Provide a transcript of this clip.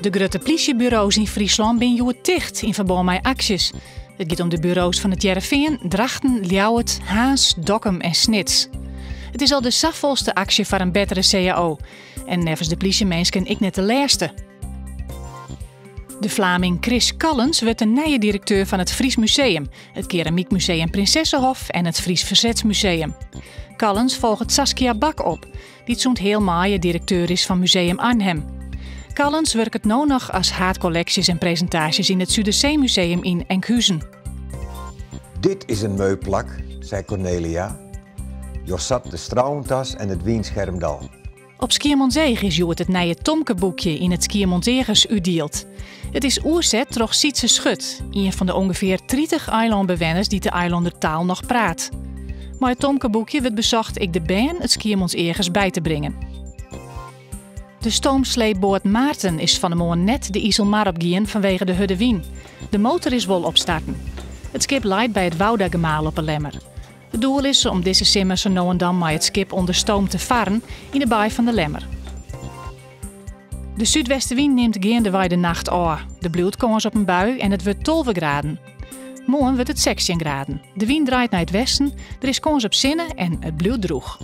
De grote politiebureaus in Friesland zijn joerd dicht in verband met acties. Het gaat om de bureaus van het Jereveen, Drachten, Ljouwert, Haas, Dokkum en Snits. Het is al de safvolste actie voor een betere CAO. En nevens de politiemensen ik net de laatste. De Vlaming Chris Callens wordt de nieuwe directeur van het Fries Museum, het Keramiekmuseum Prinsessenhof en het Fries Verzetsmuseum. Callens volgt Saskia Bak op, die zo'n heel mooie directeur is van Museum Arnhem. Callens werkt nu nog als haatcollecties en presentaties in het Zuiderzeemuseum in Enkhuizen. Dit is een meubplak, zei Cornelia. Jos zat de Strauwentas en het Wienschermdal. Op Skiermontzee is joert het nieuwe Tomke-boekje in het Skiermontzegers udeeld. Het is oerzet troch Sietse Schut, een van de ongeveer 30 eilandbewoners die de eilandertaal nog praat. Maar het Tomke-boekje werd bezocht ik de band het Skiermontzegers bij te brengen. De stoomsleepboot Maarten is van de morgen net de IJsselmar opgien vanwege de Hudde Wien. De motor is wel opstarten. Het schip leidt bij het Wouda-gemaal op een lemmer. Het doel is om deze simmer zo nou en dan met het schip onder stoom te varen in de baai van de lemmer. De zuidwestenwind neemt gaandeweg de nacht af. De bloed kans op een bui en het wordt 12 graden. Morgen wordt het 16 graden. De wind draait naar het westen, er is kans op zinnen en het bloed droeg.